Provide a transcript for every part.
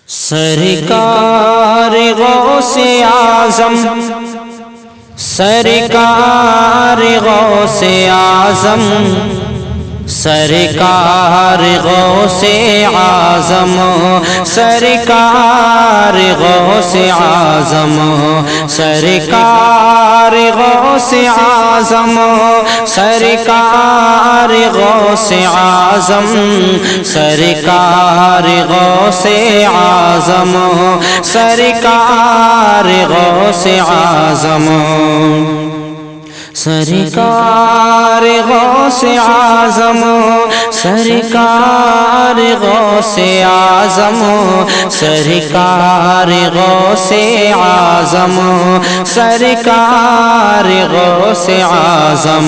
سرکار غوث اعظم، سرکار غوث اعظم، سرکار غوث اعظم، سرکار غوث اعظم، سرکار غوث اعظم، سرکار غوث اعظم، سرکار غوث اعظم، سرکار غوث اعظم، سرکار غوث اعظم، سرکار غوث اعظم، سرکار غوث اعظم، سرکار غوث اعظم،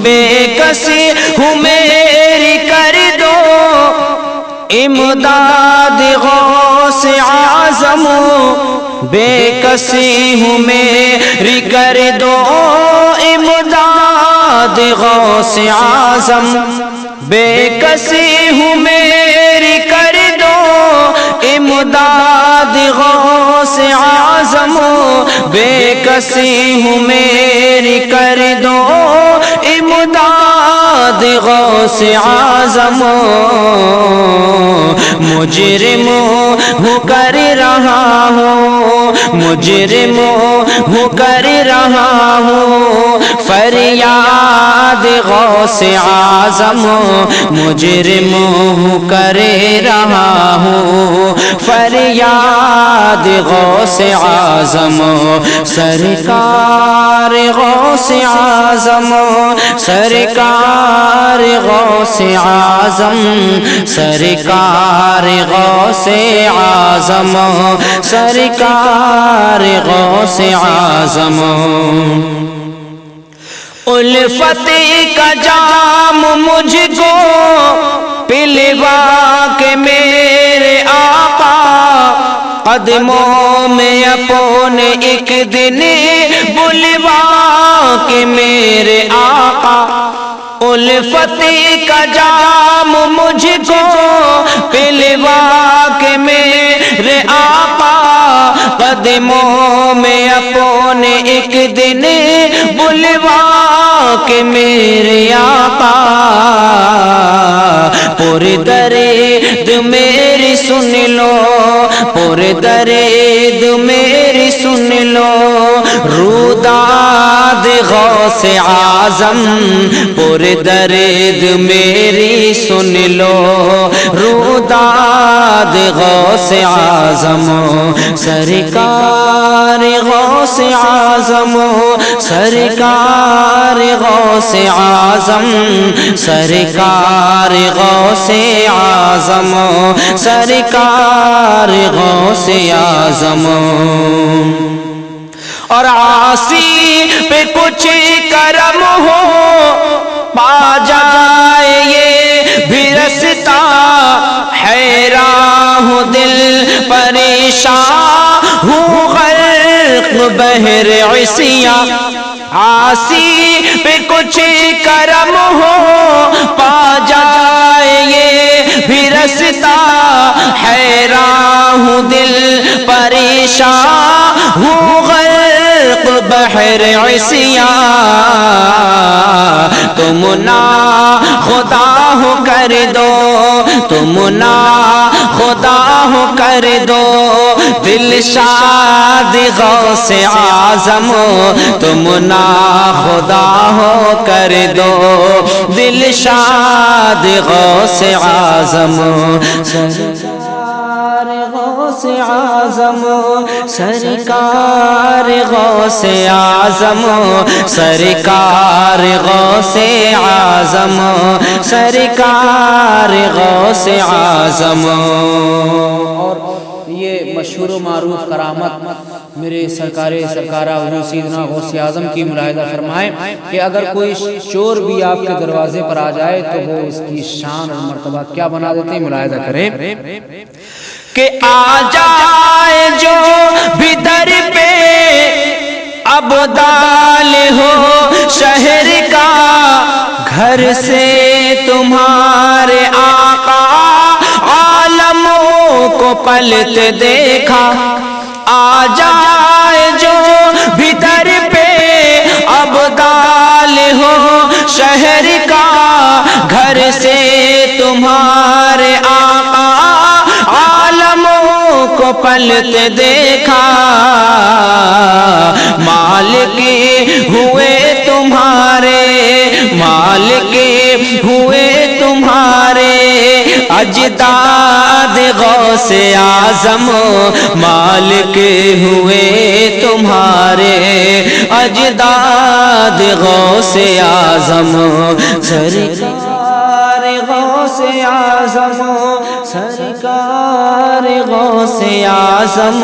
بے کسی ہوں میری کر دو امداد غوث اعظم، بے کسی ہوں میری کر دو امداد غوث اعظم، بے کسی ہوں میری کر دو امداد غوث اعظم، بے کسی ہوں میری کر دو امداد غوث اعظم، مجرم ہوں کر رہا ہوں، مجرم ہوں کر رہا ہوں فریاد غوث اعظم، مجرم ہوں کر رہا ہوں فریاد غوث اعظم، سرکار غوث اعظم، سرکار غوث اعظم، سرکار غوث اعظم، سرکار غوث اعظم، الفت کا جام مجھ کو پلوا کے میرے آقا قدموں میں اپنے ایک دن بلوا کے میرے آقا، الفت کا جام مجھ کو پلوا کے میرے آقا قدموں میں اپنے ایک دن بلوا کے میرے آقا، پر درد میری سن لو، پر درد میری سن لو روداد غوث اعظم، پر درد میری سن لو روداد غوث اعظم، سرکار غوث اعظم، سرکار غوث اعظم، سرکار غوث اعظم، سرکار غوث اعظم، اور عاصی پہ کچھ کرم ہو پا جائے یہ بھی رستا، حیران ہوں دل پریشان ہوں غرق بحر عصیاں، عاصی پہ کچھ کرم ہو پا جائے یہ بھی رستا، حیران ہوں دل پریشان ہوں غرق بحر عصیاں، تم نا خدا ہو کر دو، تم نا خدا ہو کر دو دلشاد غوث اعظم، تم نا خدا ہو کر دو دلشاد غوث اعظم، سرکار غوث اعظم، سرکار غوث اعظم، سرکار غوث اعظم، سرکار غوث اعظم، اور یہ مشہور و معروف کرامت میرے سرکارہ حضور سیدنا غوث اعظم کی ملاحظہ فرمائیں کہ اگر کوئی چور بھی آپ کے دروازے پر آ جائے تو وہ اس کی شان اور مرتبہ کیا بنا دیتے ہیں، ملاحظہ کریں کہ آ جائے جو بھی در پہ ابدال ہو شہر کا، گھر سے تمہارے آقا عالموں کو کو پلتے دیکھا، آ جائے جو بھی در پہ ابدال ہو شہر کا، گھر سے تمہارے آقا عالموں کو پلتے دیکھا، مالک ہوئے تمہارے، مالک ہوئے تمہارے اجداد غوث اعظم، مالک ہوئے تمہارے اجداد غوث اعظم، سرکار غوث اعظم، سرکار غوث اعظم،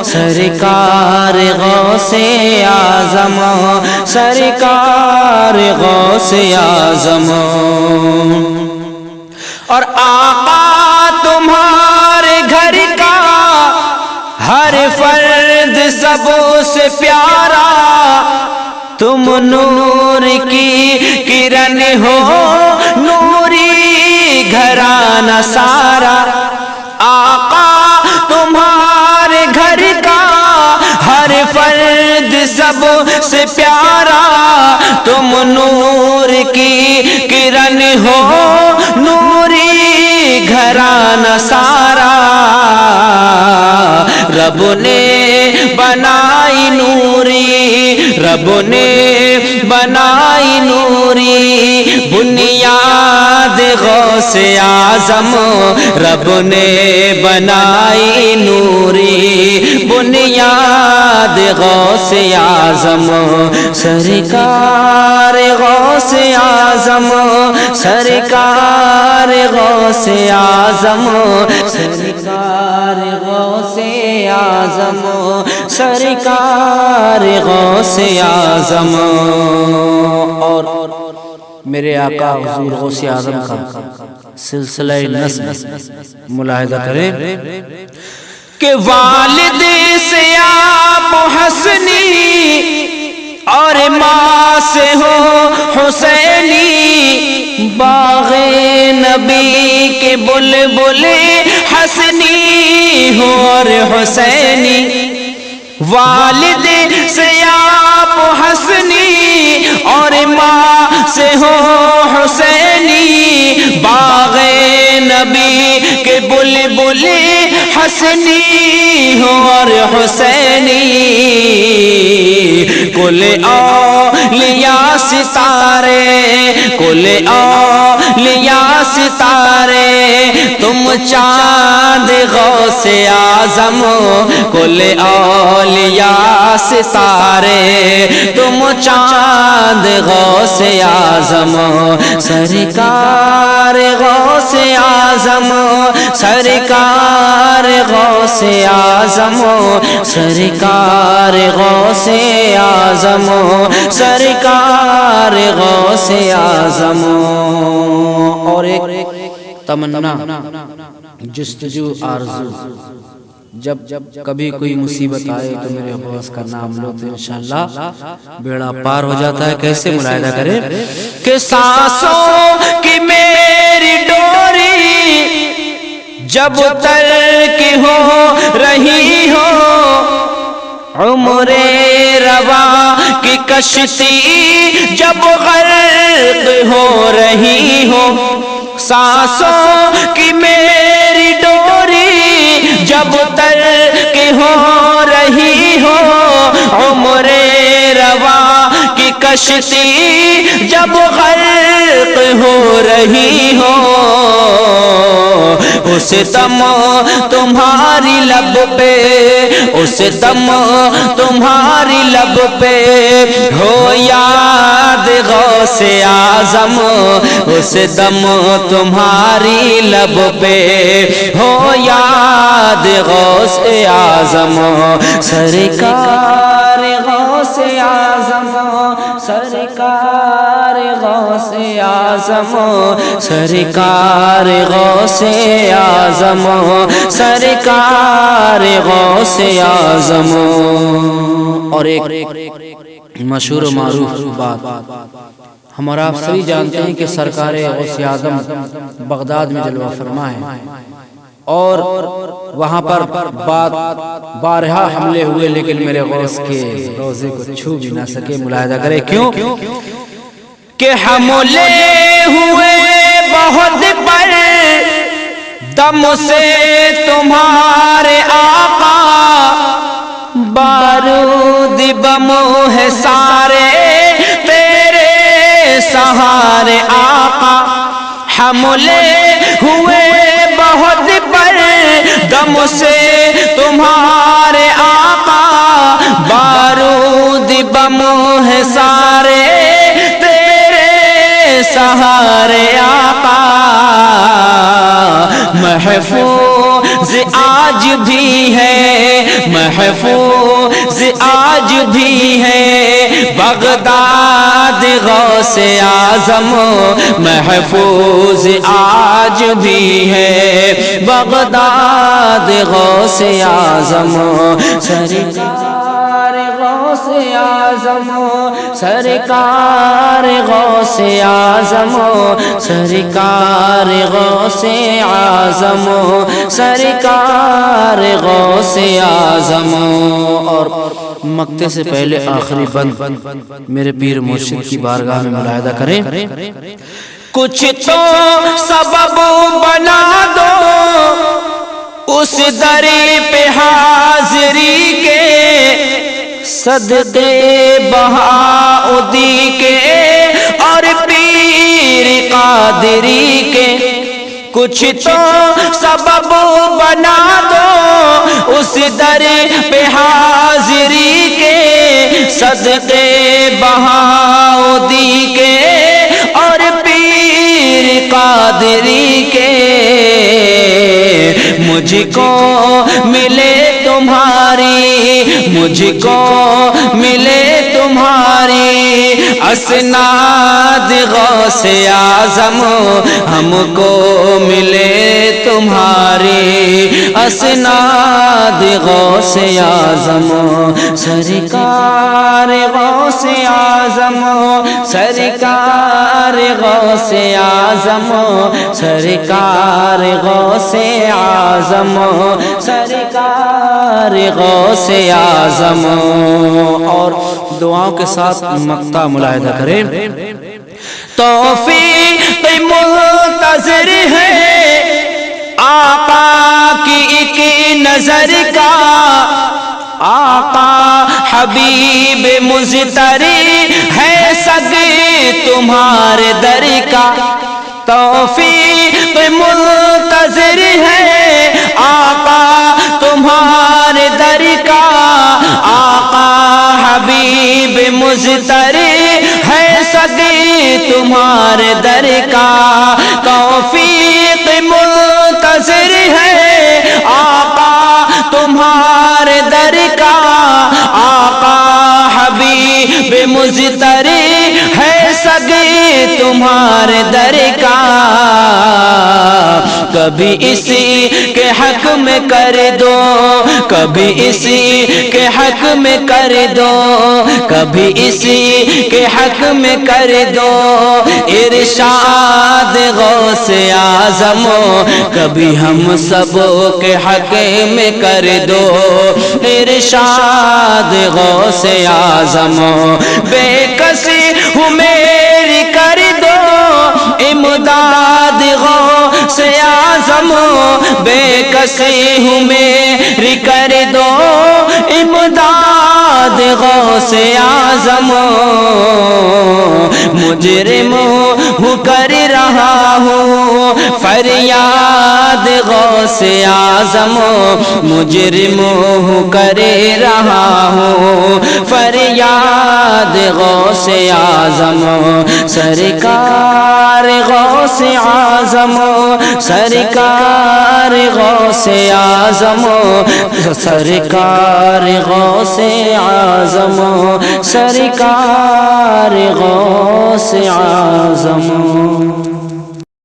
سرکار غوث اعظم، سرکار غوث اعظم۔ اور آقا تمہارے گھر کا ہر فرد سب سے پیارا، تم نور کی کرن ہو، نوری گھرانہ سارا، آقا تمہارے گھر کا ہر فرد سب سے پیارا، تم نور کی کرن ہو، نوری گھرانہ سارا، رب نے بنائی نوری، رب نے بنائی نوری بنیاد غوث اعظم، رب نے بنائی نوری بنیاد غوث اعظم، سرکار غوث اعظم، سرکار غوث اعظم، سرکار غوث اعظم، سرکار غوث اعظم۔ اور میرے آقا حضور غوث اعظم کا سلسلہ نسب ملاحظہ کریں کہ والد سے آپ حسنی اور ماں سے ہو حسینی، باغ نبی کے بلبل حسنی ہو اور حسینی، والد سے آپ حسنی اور ماں سے ہو حسینی، باغ نبی کے بلبل حسنی ہو اور حسینی، کل اولیاء ستارے، کل اولیاء ستارے، تم چاند غوث اعظم، کل اولیاء ستارے، تم چاند غوث اعظم، سرکار غوث اعظم، سرکار غوث اعظم، سرکار غوث اعظم، سرکار غوث اعظم۔ اور ایک تمنا، جستجو، آرزو، جب کبھی کوئی مصیبت آئے تو میرے غوث کا نام لو تو انشاءاللہ بیڑا پار ہو جاتا ہے۔ کیسے ملاحظہ کریں کہ سانسوں کی میری ڈوری جب ترک ہو رہی ہو، عمر رواں کی کشتی جب غرق ہو رہی ہو، سانسوں کی میری ڈوری جب ترک ہو رہی ہو، عمر رواں کی کشتی جب غرق ہو رہی ہو، اس دم تمہاری لب پہ، اس دم تمہاری لب پہ ہو یاد غوث اعظم، اس دم تمہاری لب پہ ہو یاد غوث اعظم، سرکار غوث اعظم، سرکار غوث اعظم، سرکار غوث اعظم، سرکار غوث اعظم۔ اور ایک مشہور و معروف بات ہمارا آپ سبھی جانتے ہیں کہ سرکار غوث اعظم بغداد میں جلوہ فرما ہے، اور وہاں پر بارہا حملے ہوئے لیکن میرے غوث کے روزے کو چھو بھی نہ سکے. ملاحظہ کرے کیوں کہ حملے ہوئے بہت پر دم سے تمہارے آقا، بارود بم ہے سارے تیرے سہارے آقا. حملے ہوئے بہت پر دم سے تمہارے آقا، بارود بم ہے سارے تیرے سہارے آقا. محفوظ آج بھی ہے، محفوظ آج بھی ہے بغداد غوث اعظم، محفوظ آج بھی ہے بغداد غوث اعظم. سرکار غوث اعظم، سرکار غوث اعظم، سرکار غوث اعظم، سرکار غوث اعظم. اور مکتے سے پہلے آخری بند میرے پیر مرشد کی بارگاہ میں ملاحظہ کریں. کچھ تو سبب بنا دو اس دری پہ حاضری کے، صدقے بہاؤدی کے اور پیر قادری کے. کچھ تو سبب بنا دو اس در پہ حاضری کے، صدقے بہاؤدی کے اور پیر قادری کے. مجھ کو ملے تمہاری، مجھ کو ملے تمہاری اسناد غوث اعظم، ہم کو ملے تمہاری اسناد غوث اعظم. سرکار غوث اعظم، سرکار غوث اعظم، سرکار غوث اعظم، سرکار غوث اعظم. اور دعاؤں کے ساتھ مقطع ملاحظہ کریں. توفیق منتظر ہے آقا کی ایک نظر کا، آقا حبیب مزتری ہے سگ تمہارے در کا. توفیق منتظر ہے آقا تمہارے در کا، آقا حبیب مزتری ہے سگ تمہارے در کا. توفیق منتظر ہے آقا تمہارے در کا، آقا حبیب مزتری ہے سگ تمہارے در کا. کبھی اسی کے حق میں کر دو، کبھی اسی کے حق میں کر دو، کبھی اسی کے حق میں کر دو ارشاد غوث اعظم، کبھی ہم سب کے حق میں کر دو ارشاد غوث اعظم. بے کسی ہوں میری کر دو امداد غوث اعظم، بے کسی ہوں میری کر دو امداد غوث اعظم. مجرم ہوں کر رہا ہوں فریاد غوث اعظم، مجرم ہوں کر رہا ہوں فریاد غوث اعظم. سرکار غوث اعظم، سرکار غوث اعظم، سرکار غوث اعظم، سرکار غوث اعظم.